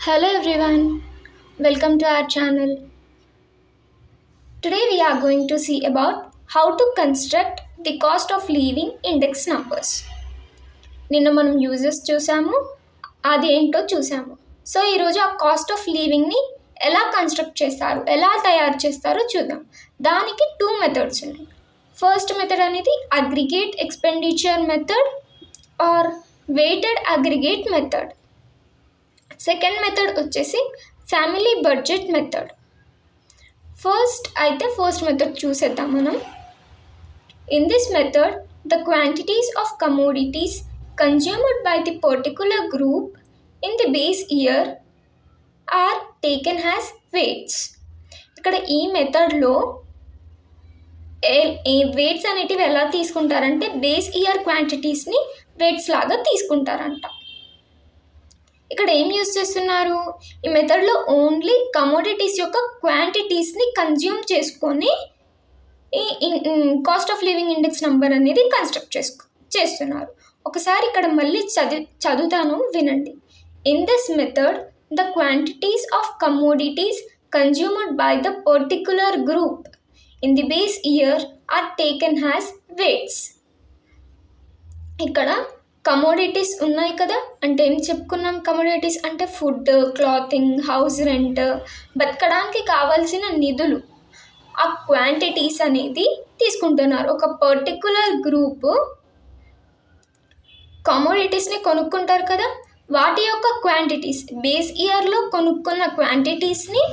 Hello everyone, welcome to our channel. Today we are going to see about how to construct the cost of living index numbers. నిన్న మనం uses చూసాము, అది ఏంటో చూసాము. So ఈరోజు ఆ కాస్ట్ ఆఫ్ లివింగ్ని ఎలా కన్స్ట్రక్ట్ చేస్తారు, ఎలా తయారు చేస్తారో చూద్దాం. దానికి 2 మెథడ్స్ ఉన్నాయి. ఫస్ట్ మెథడ్ అనేది aggregate expenditure method or weighted aggregate method. Second method వచ్చేసి family budget method. First method చూసేద్దాం మనం. In this method the quantities of commodities consumed by the particular group in the base year are taken has weights. ఇక్కడ ఈ మెథడ్లో weights అనేటివి ఎలా తీసుకుంటారంటే base year క్వాంటిటీస్ని వెయిట్స్ లాగా తీసుకుంటారంట. ఇక్కడ ఏం యూజ్ చేస్తున్నారు, ఈ మెథడ్లో ఓన్లీ కమోడిటీస్ యొక్క క్వాంటిటీస్ని కన్జ్యూమ్ చేసుకొని ఈ cost of living index number అనేది కన్స్ట్రక్ట్ చేస్తున్నారు. ఒకసారి ఇక్కడ మళ్ళీ చదువుతాను, వినండి. In this method the quantities of commodities consumed by the particular group in the base year are taken has weights. ఇక్కడ కమోడిటీస్ ఉన్నాయి కదా, అంటే ఏం చెప్పుకున్నాం? కమోడిటీస్ అంటే ఫుడ్, క్లాతింగ్, హౌస్ రెంట్, బతకడానికి కావాల్సిన నిధులు, ఆ క్వాంటిటీస్ అనేది తీసుకుంటున్నారు. ఒక పర్టికులర్ గ్రూప్ కమోడిటీస్ని కొనుక్కుంటారు కదా, వాటి యొక్క క్వాంటిటీస్ బేస్ ఇయర్లో కొనుక్కున్న క్వాంటిటీస్ని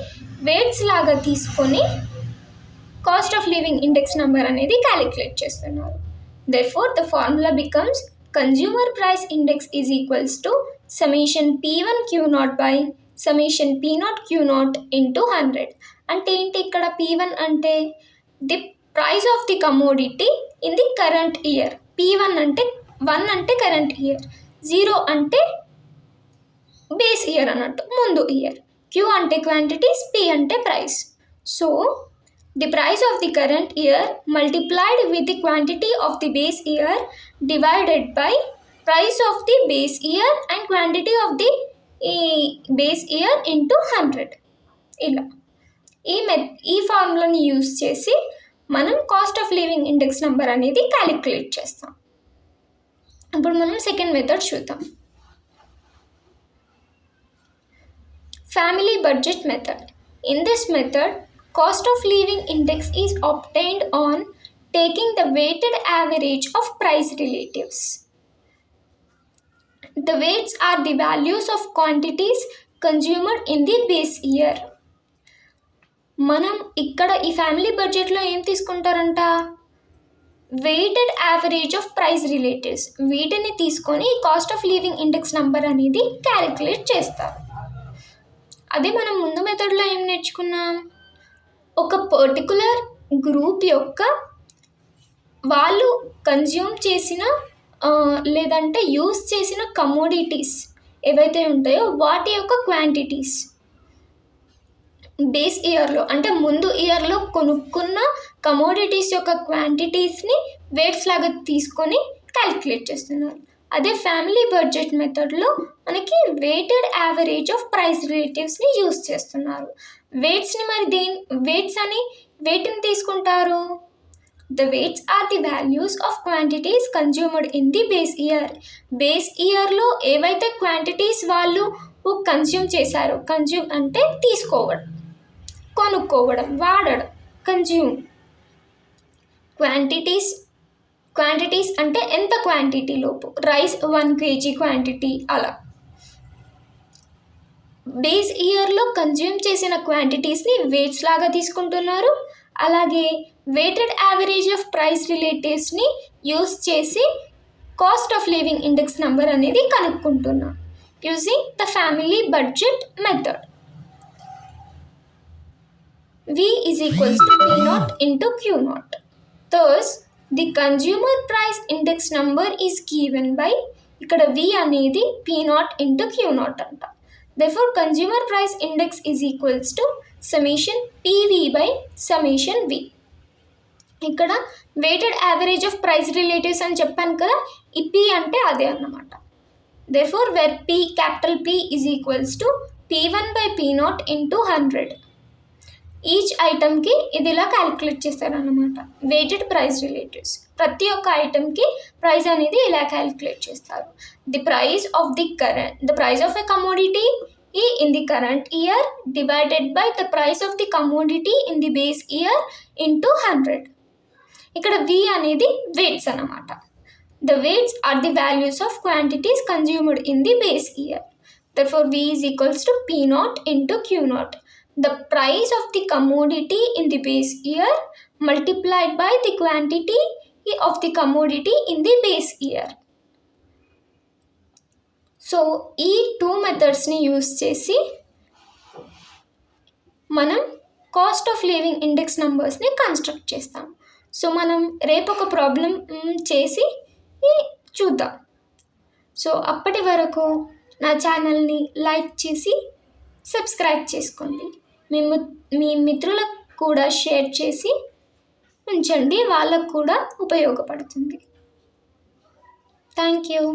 వెయిట్స్ లాగా తీసుకొని cost of living index number అనేది క్యాలిక్యులేట్ చేస్తున్నారు. Therefore, the formula becomes consumer price index is equals to summation P1 Q0 by summation P0 Q0 into 100. అంటే ఏంటి ఇక్కడ P1 అంటే the price of the commodity in the current year. P1 అంటే 1 అంటే current year, 0 అంటే base year అన్నట్టు, ముందు year. Q అంటే క్వాంటిటీస్, P అంటే price. So the price of the current year multiplied with the quantity of the base year divided by price of the base year and quantity of the base year into 100. ఇలా ఈ ఫార్ములాని use చేసి మనం cost of living index number అనేది calculate చేస్తాం. ఇప్పుడు మనం second method చూద్దాం. Family budget method. In this method cost of living index is obtained on taking the weighted average of price relatives. The weights are the values of quantities consumed in the base year. మనం ఇక్కడ ఈ family బడ్జెట్లో ఏం తీసుకుంటారంట, weighted average of price relatives, వీటిని తీసుకొని cost of living index number అనేది calculate చేస్తారు. అదే మనం ముందు మెథడ్లో ఏం నేర్చుకున్నాం, ఒక పర్టికులర్ గ్రూప్ యొక్క వాళ్ళు కన్జ్యూమ్ చేసిన లేదంటే యూజ్ చేసిన కమోడిటీస్ ఏవైతే ఉంటాయో వాటి యొక్క క్వాంటిటీస్ బేస్ ఇయర్లో అంటే ముందు ఇయర్లో కొనుక్కున్న కమోడిటీస్ యొక్క క్వాంటిటీస్ని వెయిట్స్ లాగా తీసుకొని క్యాలిక్యులేట్ చేస్తున్నారు. అదే ఫ్యామిలీ బడ్జెట్ మెథడ్లో మనకి వెయిటెడ్ యావరేజ్ ఆఫ్ ప్రైస్ రిలేటివ్స్ని యూజ్ చేస్తున్నారు. వెయిట్స్ని మరి వెయిట్ని తీసుకుంటారు. The weights are the values of quantities consumed in the base year. Base ఇయర్లో ఏవైతే క్వాంటిటీస్ వాళ్ళు కన్జ్యూమ్ చేశారో, కన్జ్యూమ్ అంటే తీసుకోవడం, కొనుక్కోవడం, వాడడం, కన్జ్యూమ్. క్వాంటిటీస్ అంటే ఎంత క్వాంటిటీ లోపు, రైస్ 1 kg క్వాంటిటీ అలా. బేస్ ఇయర్లో కన్జ్యూమ్ చేసిన క్వాంటిటీస్ని వెయిట్స్ లాగా తీసుకుంటున్నారు. అలాగే వెయిటెడ్ యావరేజ్ ఆఫ్ ప్రైస్ రిలేటివ్స్ని యూస్ చేసి cost of living index number అనేది కనుక్కుంటున్నాం using the family budget method. V is equals to P0 into Q0. Thus, the consumer price index number is given by, ఇక్కడ V అనేది P0 into Q0 అంట. Therefore, consumer price index is equals to summation PV by summation V. ఇక్కడ weighted average of price relatives అని చెప్పాను కదా, ఈ P అంటే అదే అన్నమాట. Therefore, where capital P is equals to P1 by P0 into 100. Each ఐటమ్కి ఇది ఇలా క్యాలిక్యులేట్ చేస్తారన్నమాట. వెయిటెడ్ ప్రైస్ రిలేటివ్స్ ప్రతి ఒక్క ఐటమ్కి ప్రైస్ అనేది ఇలా క్యాలిక్యులేట్ చేస్తారు. The price of a commodity in the current year divided by the price of the commodity in the base year into 100. ఇక్కడ V అనేది weights అన్నమాట. The weights are the values of quantities consumed in the base year. Therefore, V is equals to P0 into Q0. The price of the commodity in the base year multiplied by the quantity of the commodity in the base year. So ఈ 2 మెథడ్స్ని use చేసి మనం cost of living index నెంబర్స్ని construct చేస్తాం. So మనం రేపు ఒక problem చేసి చూద్దాం. సో అప్పటి వరకు నా ఛానల్ని లైక్ చేసి సబ్స్క్రైబ్ చేసుకోండి. మీ మిత్రులకు కూడా షేర్ చేసి ఉంచండి, వాళ్ళకు కూడా ఉపయోగపడుతుంది. Thank you.